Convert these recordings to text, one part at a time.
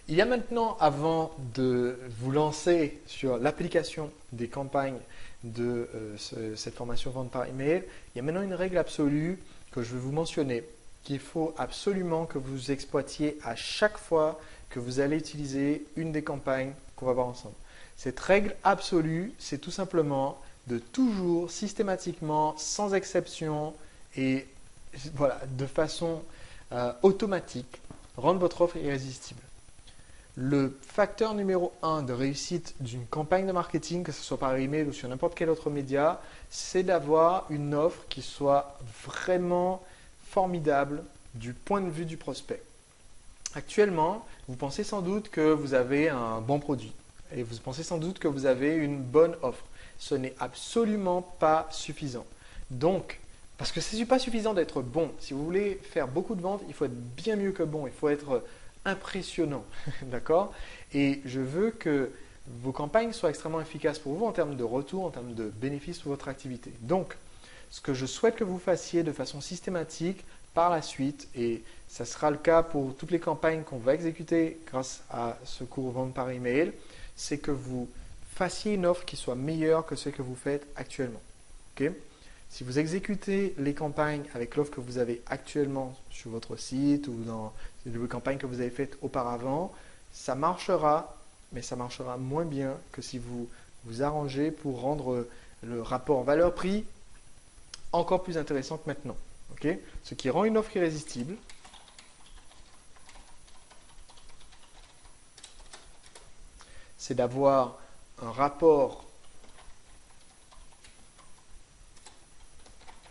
Il y a maintenant, avant de vous lancer sur l'application des campagnes de cette formation vente par email, il y a maintenant une règle absolue que je vais vous mentionner, qu'il faut absolument que vous exploitiez à chaque fois que vous allez utiliser une des campagnes qu'on va voir ensemble. Cette règle absolue, c'est tout simplement de toujours, systématiquement, sans exception et voilà, de façon automatique, rendre votre offre irrésistible. Le facteur numéro 1 de réussite d'une campagne de marketing, que ce soit par email ou sur n'importe quel autre média, c'est d'avoir une offre qui soit vraiment formidable du point de vue du prospect. Actuellement, vous pensez sans doute que vous avez un bon produit et vous pensez sans doute que vous avez une bonne offre. Ce n'est absolument pas suffisant. Donc, parce que ce n'est pas suffisant d'être bon. Si vous voulez faire beaucoup de ventes, il faut être bien mieux que bon. Il faut être impressionnant. D'accord? Et je veux que vos campagnes soient extrêmement efficaces pour vous en termes de retour, en termes de bénéfices pour votre activité. Donc, ce que je souhaite que vous fassiez de façon systématique par la suite, et ça sera le cas pour toutes les campagnes qu'on va exécuter grâce à ce cours vente par email, c'est que vous fassiez une offre qui soit meilleure que ce que vous faites actuellement. Okay? Si vous exécutez les campagnes avec l'offre que vous avez actuellement sur votre site ou dans les campagnes que vous avez faites auparavant, ça marchera, mais ça marchera moins bien que si vous vous arrangez pour rendre le rapport valeur-prix encore plus intéressant que maintenant. Okay? Ce qui rend une offre irrésistible, c'est d'avoir un rapport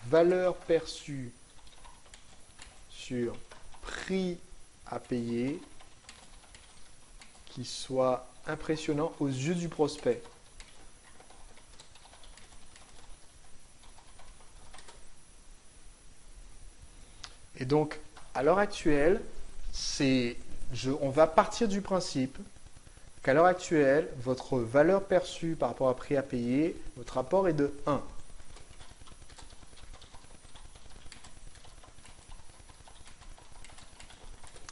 valeur perçue sur prix à payer qui soit impressionnant aux yeux du prospect. Et donc, à l'heure actuelle, on va partir du principe qu'à l'heure actuelle, votre valeur perçue par rapport à prix à payer, votre rapport est de 1.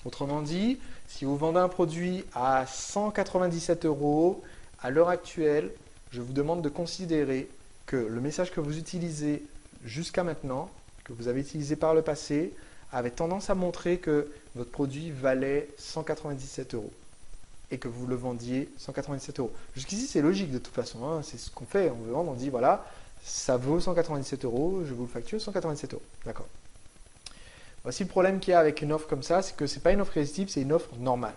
Autrement dit, si vous vendez un produit à 197 €, à l'heure actuelle, je vous demande de considérer que le message que vous utilisez jusqu'à maintenant, que vous avez utilisé par le passé, avait tendance à montrer que votre produit valait 197 € et que vous le vendiez 197 €. Jusqu'ici, c'est logique de toute façon, hein, c'est ce qu'on fait. On veut vendre, on dit voilà, ça vaut 197 €, je vous le facture 197 €. D'accord. Voici le problème qu'il y a avec une offre comme ça, c'est que ce n'est pas une offre irrésistible, c'est une offre normale.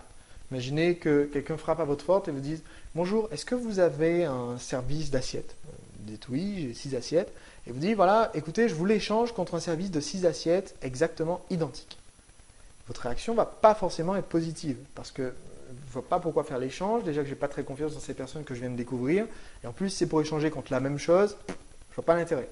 Imaginez que quelqu'un frappe à votre porte et vous dise « Bonjour, est-ce que vous avez un service d'assiettes ?» Vous dites « Oui, j'ai 6 assiettes. » Et vous dites « Voilà, écoutez, je vous l'échange contre un service de 6 assiettes exactement identiques. » Votre réaction ne va pas forcément être positive parce que je ne vois pas pourquoi faire l'échange. Déjà que je n'ai pas très confiance dans ces personnes que je viens de découvrir. Et en plus, c'est pour échanger contre la même chose, je ne vois pas l'intérêt.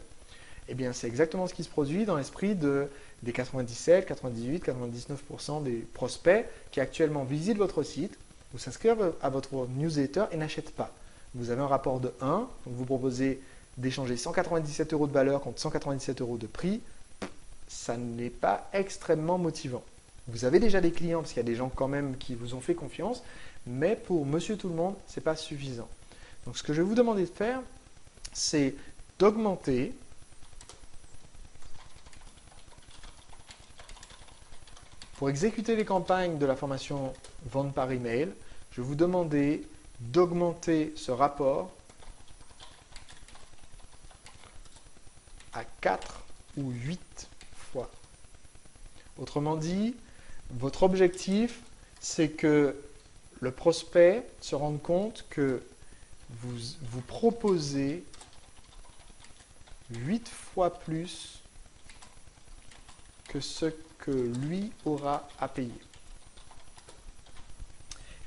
Eh bien, c'est exactement ce qui se produit dans l'esprit des 97, 98, 99% des prospects qui actuellement visitent votre site ou s'inscrivent à votre newsletter et n'achètent pas. Vous avez un rapport de 1, donc vous proposez d'échanger 197 € de valeur contre 197 € de prix. Ça n'est pas extrêmement motivant. Vous avez déjà des clients parce qu'il y a des gens quand même qui vous ont fait confiance, mais pour monsieur tout le monde, ce n'est pas suffisant. Donc, ce que je vais vous demander de faire, c'est d'augmenter pour exécuter les campagnes de la formation vente par email, je vais vous demander d'augmenter ce rapport à 4 ou 8 fois. Autrement dit, votre objectif, c'est que le prospect se rende compte que vous proposez 8 fois plus que ce que lui aura à payer.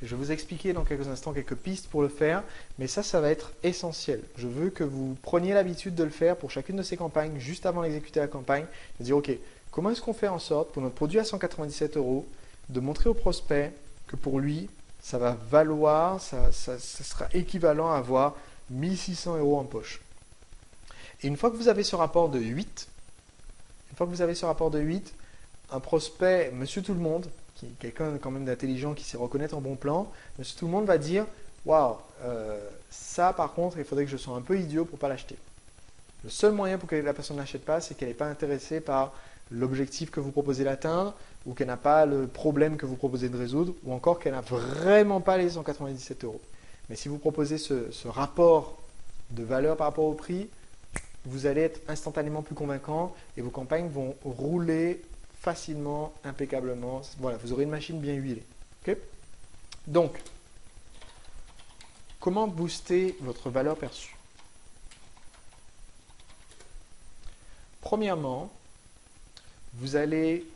Je vais vous expliquer dans quelques instants quelques pistes pour le faire, mais ça va être essentiel. Je veux que vous preniez l'habitude de le faire pour chacune de ces campagnes, juste avant d'exécuter la campagne, de dire ok, comment est-ce qu'on fait en sorte pour notre produit à 197 € de montrer au prospect que pour lui, ça va valoir, ça sera équivalent à avoir 1600 € en poche. Et une fois que vous avez ce rapport de 8, un prospect, monsieur tout le monde, quelqu'un quand même d'intelligent qui sait reconnaître un bon plan, monsieur tout le monde va dire waouh, ça par contre, il faudrait que je sois un peu idiot pour ne pas l'acheter. Le seul moyen pour que la personne ne l'achète pas, c'est qu'elle n'est pas intéressée par l'objectif que vous proposez d'atteindre, ou qu'elle n'a pas le problème que vous proposez de résoudre, ou encore qu'elle n'a vraiment pas les 197 euros. Mais si vous proposez ce rapport de valeur par rapport au prix, vous allez être instantanément plus convaincant et vos campagnes vont rouler facilement, impeccablement. Voilà, vous aurez une machine bien huilée. Okay? Donc, comment booster votre valeur perçue? Premièrement, vous allez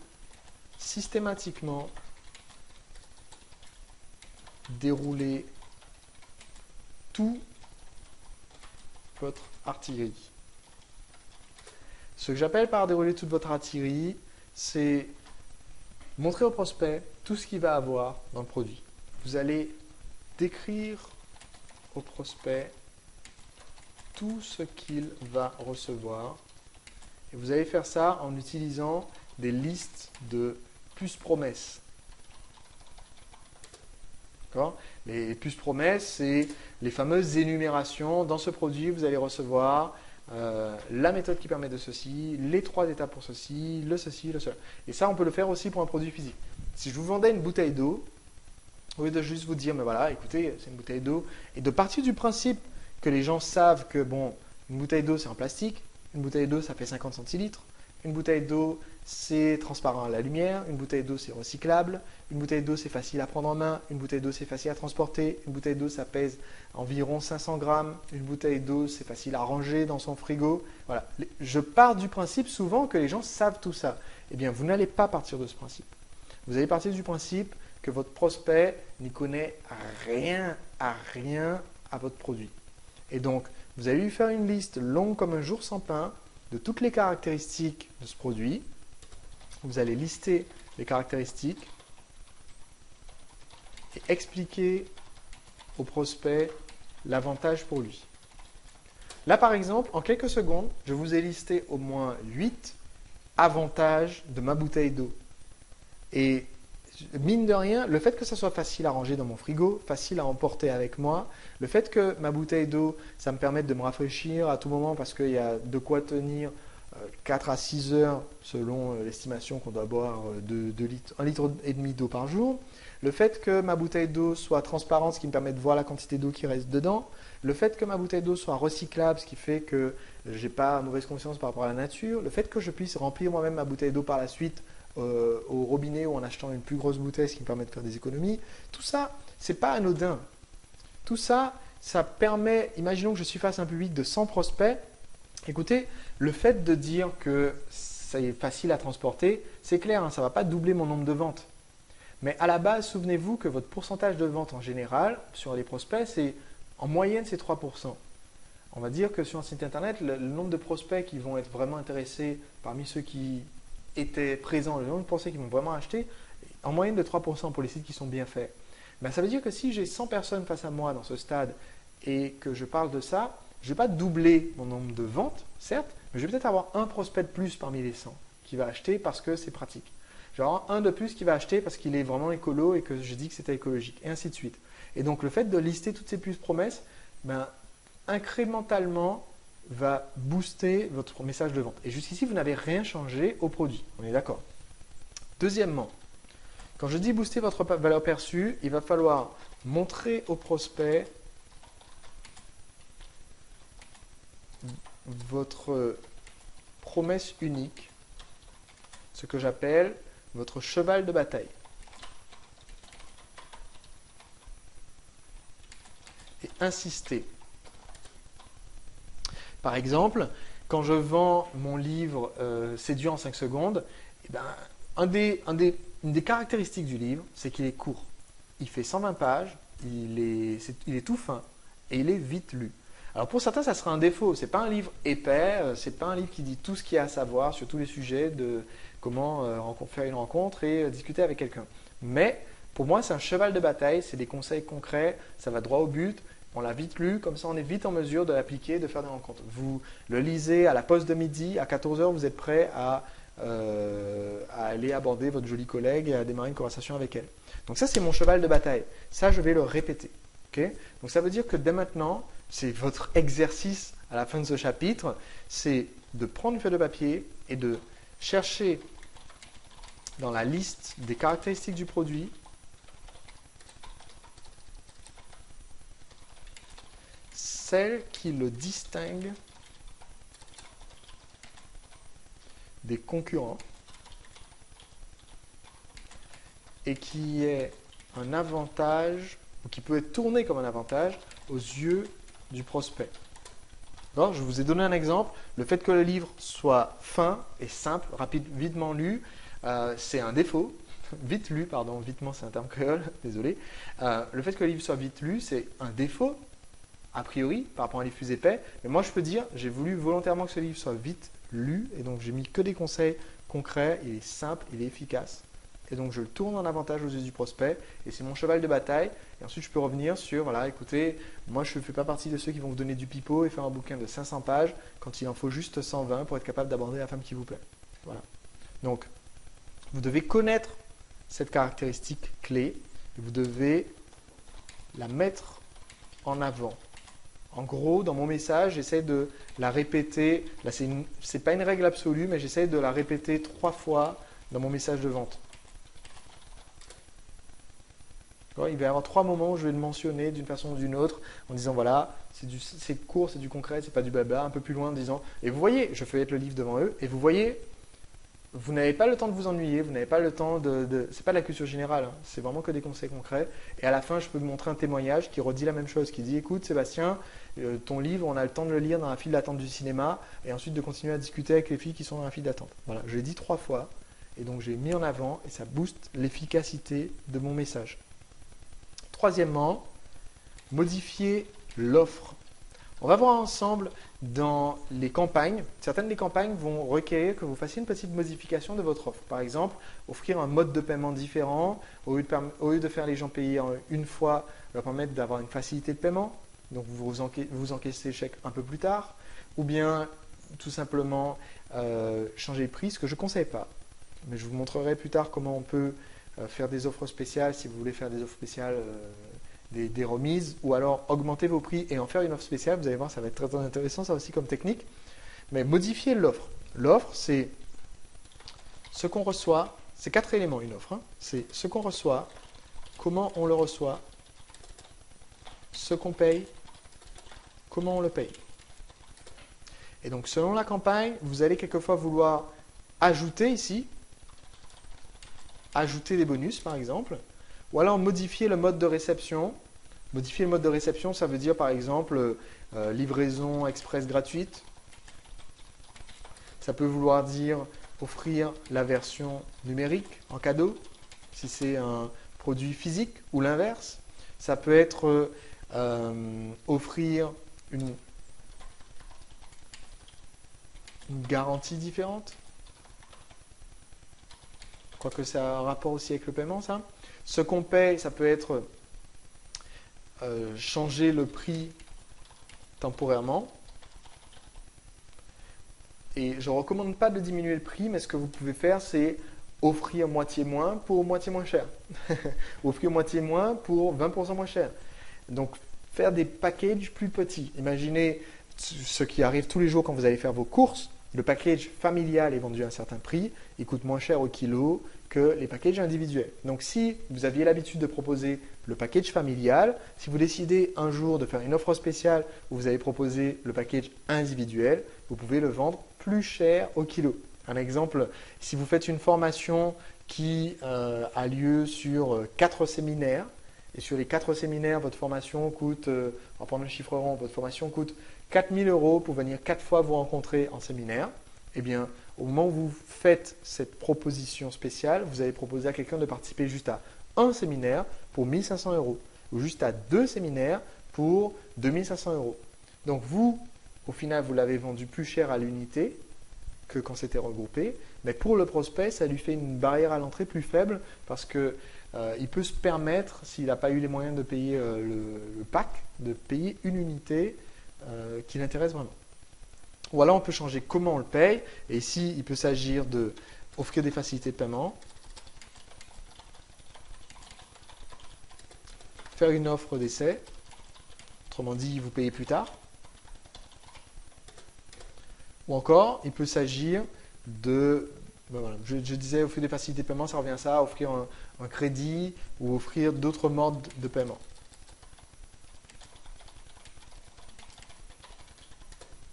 systématiquement dérouler tout votre artillerie. Ce que j'appelle par dérouler toute votre artillerie, c'est montrer au prospect tout ce qu'il va avoir dans le produit. Vous allez décrire au prospect tout ce qu'il va recevoir. Et vous allez faire ça en utilisant des listes de plus promesses. Les plus promesses, c'est les fameuses énumérations. Dans ce produit, vous allez recevoir la méthode qui permet de ceci, les 3 étapes pour ceci, le ceci, le cela. Et ça, on peut le faire aussi pour un produit physique. Si je vous vendais une bouteille d'eau, au lieu de juste vous dire, mais voilà, écoutez, c'est une bouteille d'eau, et de partir du principe que les gens savent que, bon, une bouteille d'eau, c'est en plastique, une bouteille d'eau, ça fait 50 centilitres, une bouteille d'eau, c'est transparent à la lumière, une bouteille d'eau, c'est recyclable, une bouteille d'eau, c'est facile à prendre en main, une bouteille d'eau, c'est facile à transporter, une bouteille d'eau, ça pèse environ 500 grammes, une bouteille d'eau, c'est facile à ranger dans son frigo. Voilà. Je pars du principe souvent que les gens savent tout ça. Eh bien, vous n'allez pas partir de ce principe. Vous allez partir du principe que votre prospect n'y connaît rien à votre produit. Et donc, vous allez lui faire une liste longue comme un jour sans pain de toutes les caractéristiques de ce produit. Vous allez lister les caractéristiques et expliquer au prospect l'avantage pour lui. Là, par exemple, en quelques secondes, je vous ai listé au moins 8 avantages de ma bouteille d'eau. Et mine de rien, le fait que ça soit facile à ranger dans mon frigo, facile à emporter avec moi, le fait que ma bouteille d'eau, ça me permette de me rafraîchir à tout moment parce qu'il y a de quoi tenir 4 à 6 heures selon l'estimation qu'on doit boire de 1,5 litre d'eau par jour, le fait que ma bouteille d'eau soit transparente, ce qui me permet de voir la quantité d'eau qui reste dedans, le fait que ma bouteille d'eau soit recyclable, ce qui fait que je n'ai pas mauvaise conscience par rapport à la nature, le fait que je puisse remplir moi-même ma bouteille d'eau par la suite au robinet ou en achetant une plus grosse bouteille, ce qui me permet de faire des économies, tout ça, c'est pas anodin. Tout ça, ça permet, imaginons que je suis face à un public de 100 prospects, écoutez, le fait de dire que c'est facile à transporter, c'est clair, hein, ça ne va pas doubler mon nombre de ventes. Mais à la base, souvenez-vous que votre pourcentage de vente en général, sur les prospects, en moyenne, c'est 3%. On va dire que sur un site internet, le nombre de prospects qui vont être vraiment intéressés parmi ceux qui étaient présents, le nombre de prospects qui vont vraiment acheter, en moyenne de 3% pour les sites qui sont bien faits. Ben, ça veut dire que si j'ai 100 personnes face à moi dans ce stade et que je parle de ça, je ne vais pas doubler mon nombre de ventes, certes, mais je vais peut-être avoir un prospect de plus parmi les 100 qui va acheter parce que c'est pratique. Je vais avoir un de plus qui va acheter parce qu'il est vraiment écolo et que je dis que c'était écologique, et ainsi de suite. Et donc, le fait de lister toutes ces plus promesses, ben, incrémentalement, va booster votre message de vente. Et jusqu'ici, vous n'avez rien changé au produit. On est d'accord. Deuxièmement, quand je dis booster votre valeur perçue, il va falloir montrer au prospect votre promesse unique, ce que j'appelle votre cheval de bataille. Et insister. Par exemple, quand je vends mon livre Séduire en 5 secondes, eh ben, une des caractéristiques du livre, c'est qu'il est court. Il fait 120 pages, il est tout fin et il est vite lu. Alors pour certains, ça sera un défaut. Ce n'est pas un livre épais, ce n'est pas un livre qui dit tout ce qu'il y a à savoir sur tous les sujets de comment faire une rencontre et discuter avec quelqu'un. Mais pour moi, c'est un cheval de bataille, c'est des conseils concrets, ça va droit au but. On l'a vite lu, comme ça on est vite en mesure de l'appliquer, de faire des rencontres. Vous le lisez à la pause de midi, à 14 h, vous êtes prêt à à aller aborder votre jolie collègue et à démarrer une conversation avec elle. Donc ça, c'est mon cheval de bataille. Ça, je vais le répéter. Okay? Donc ça veut dire que dès maintenant, c'est votre exercice à la fin de ce chapitre, c'est de prendre une feuille de papier et de chercher dans la liste des caractéristiques du produit celles qui le distinguent des concurrents et qui est un avantage, ou qui peut être tourné comme un avantage aux yeux du prospect. Alors, je vous ai donné un exemple. Le fait que le livre soit fin et simple, rapide, vitement lu, c'est un défaut. Vite lu, pardon, vitement c'est un terme créole, désolé. Le fait que le livre soit vite lu, c'est un défaut, a priori, par rapport à un livre plus épais. Mais moi, je peux dire, j'ai voulu volontairement que ce livre soit vite lu, et donc j'ai mis que des conseils concrets, il est simple, il est efficace. Et donc je le tourne en avantage aux yeux du prospect, et c'est mon cheval de bataille. Et ensuite je peux revenir sur, voilà, écoutez, moi je ne fais pas partie de ceux qui vont vous donner du pipeau et faire un bouquin de 500 pages quand il en faut juste 120 pour être capable d'aborder la femme qui vous plaît. Voilà. Donc vous devez connaître cette caractéristique clé, et vous devez la mettre en avant. En gros, dans mon message, j'essaie de la répéter, là c'est pas une règle absolue, mais j'essaie de la répéter 3 fois dans mon message de vente. Il va y avoir 3 moments où je vais le mentionner d'une façon ou d'une autre, en disant voilà, c'est court, c'est du concret, c'est pas du blabla, un peu plus loin en disant, et vous voyez, je feuillette le livre devant eux, et vous voyez, vous n'avez pas le temps de vous ennuyer, vous n'avez pas le temps c'est pas de la culture générale, hein, c'est vraiment que des conseils concrets. Et à la fin, je peux vous montrer un témoignage qui redit la même chose, qui dit écoute Sébastien, ton livre, on a le temps de le lire dans la file d'attente du cinéma, et ensuite de continuer à discuter avec les filles qui sont dans la file d'attente. Voilà, je l'ai dit 3 fois, et donc j'ai mis en avant, et ça booste l'efficacité de mon message. Troisièmement, modifier l'offre. On va voir ensemble dans les campagnes. Certaines des campagnes vont requérir que vous fassiez une petite modification de votre offre. Par exemple, offrir un mode de paiement différent. Au lieu de faire les gens payer en une fois, leur permettre d'avoir une facilité de paiement. Donc vous encaissez le chèque un peu plus tard. Ou bien tout simplement changer le prix, ce que je ne conseille pas. Mais je vous montrerai plus tard comment on peut faire des offres spéciales si vous voulez faire des offres spéciales. Des remises, ou alors augmenter vos prix et en faire une offre spéciale. Vous allez voir, ça va être très, très intéressant, ça aussi comme technique. Mais modifier l'offre. L'offre, c'est ce qu'on reçoit. C'est 4 éléments, une offre. Hein. C'est ce qu'on reçoit, comment on le reçoit, ce qu'on paye, comment on le paye. Et donc, selon la campagne, vous allez quelquefois vouloir ajouter ici, ajouter des bonus par exemple, ou alors modifier le mode de réception. Modifier le mode de réception, ça veut dire par exemple livraison express gratuite. Ça peut vouloir dire offrir la version numérique en cadeau, si c'est un produit physique, ou l'inverse. Ça peut être offrir une garantie différente. Je crois que ça a un rapport aussi avec le paiement, ça. Ce qu'on paye, ça peut être changer le prix temporairement. Et je ne recommande pas de diminuer le prix, mais ce que vous pouvez faire, c'est offrir moitié moins pour moitié moins cher. Offrir moitié moins pour 20% moins cher. Donc, faire des packages plus petits. Imaginez ce qui arrive tous les jours quand vous allez faire vos courses. Le package familial est vendu à un certain prix. Il coûte moins cher au kilo que les packages individuels. Donc, si vous aviez l'habitude de proposer le package familial, si vous décidez un jour de faire une offre spéciale où vous allez proposer le package individuel, vous pouvez le vendre plus cher au kilo. Un exemple, si vous faites une formation qui a lieu sur 4 séminaires, et sur les 4 séminaires, votre formation coûte, on va prendre le chiffre rond, votre formation coûte 4 000 € pour venir 4 fois vous rencontrer en séminaire, eh bien, au moment où vous faites cette proposition spéciale, vous allez proposer à quelqu'un de participer juste à un séminaire pour 1 500 € ou juste à 2 séminaires pour 2 500 €. Donc vous, au final, vous l'avez vendu plus cher à l'unité que quand c'était regroupé, mais pour le prospect, ça lui fait une barrière à l'entrée plus faible parce que il peut se permettre, s'il n'a pas eu les moyens de payer le pack, de payer une unité qui l'intéresse vraiment. Ou alors on peut changer comment on le paye. Et ici, il peut s'agir d'offrir des facilités de paiement, faire une offre d'essai, autrement dit, vous payez plus tard. Ou encore, il peut s'agir voilà, je disais offrir des facilités de paiement, ça revient à ça, offrir un crédit ou offrir d'autres modes de paiement.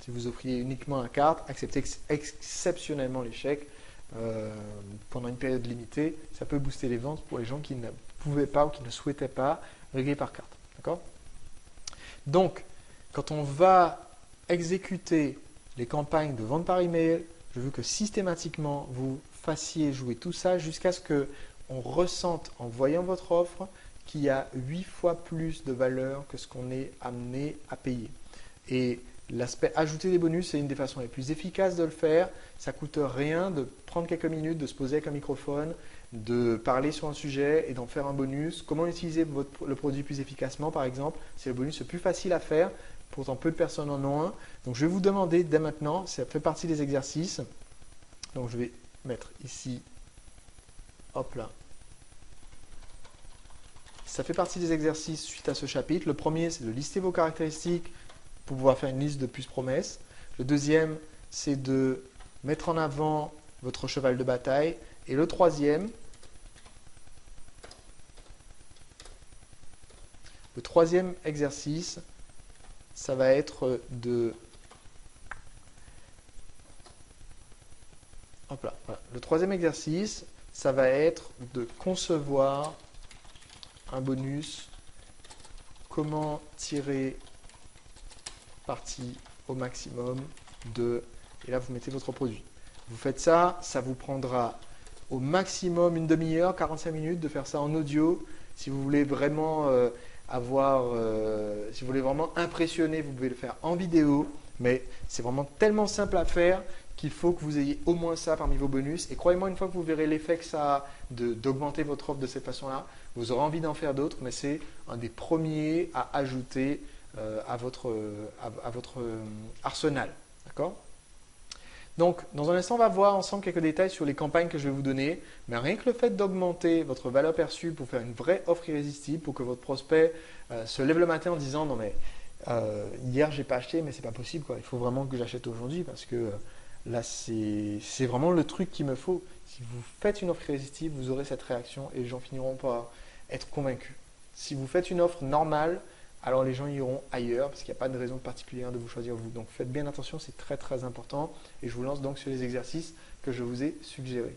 Si vous offriez uniquement la carte, acceptez exceptionnellement les chèques pendant une période limitée, ça peut booster les ventes pour les gens qui ne pouvaient pas ou qui ne souhaitaient pas régler par carte. D'accord? Donc, quand on va exécuter les campagnes de vente par email, je veux que systématiquement vous fassiez jouer tout ça jusqu'à ce qu'on ressente en voyant votre offre qu'il y a 8 fois plus de valeur que ce qu'on est amené à payer. Et l'aspect ajouter des bonus, c'est une des façons les plus efficaces de le faire. Ça ne coûte rien de prendre quelques minutes, de se poser avec un microphone, de parler sur un sujet et d'en faire un bonus. Comment utiliser le produit plus efficacement, par exemple, c'est le bonus le plus facile à faire. Pourtant, peu de personnes en ont un. Donc, je vais vous demander dès maintenant, ça fait partie des exercices. Donc, je vais mettre ici, hop là. Ça fait partie des exercices suite à ce chapitre. Le premier, c'est de lister vos caractéristiques pour pouvoir faire une liste de plus promesses. Le deuxième, c'est de mettre en avant votre cheval de bataille. Et le troisième exercice, ça va être hop là, voilà. Le troisième exercice, ça va être de concevoir un bonus, comment tirer parti au maximum et là vous mettez votre produit. Vous faites ça, ça vous prendra au maximum une demi-heure, 45 minutes de faire ça en audio. Si vous voulez vraiment si vous voulez vraiment impressionner, vous pouvez le faire en vidéo, mais c'est vraiment tellement simple à faire qu'il faut que vous ayez au moins ça parmi vos bonus. Et croyez-moi, une fois que vous verrez l'effet que ça a d'augmenter votre offre de cette façon-là, vous aurez envie d'en faire d'autres, mais c'est un des premiers à ajouter à votre arsenal. D'accord ? Donc, dans un instant, on va voir ensemble quelques détails sur les campagnes que je vais vous donner. Mais rien que le fait d'augmenter votre valeur perçue pour faire une vraie offre irrésistible, pour que votre prospect se lève le matin en disant « Non mais hier, j'ai pas acheté, mais c'est pas possible. Quoi. Il faut vraiment que j'achète aujourd'hui parce que là, c'est vraiment le truc qu'il me faut. » Si vous faites une offre irrésistible, vous aurez cette réaction et les gens finiront par être convaincus. Si vous faites une offre normale, alors les gens iront ailleurs parce qu'il n'y a pas de raison particulière de vous choisir vous. Donc faites bien attention, c'est très très important. Et je vous lance donc sur les exercices que je vous ai suggérés.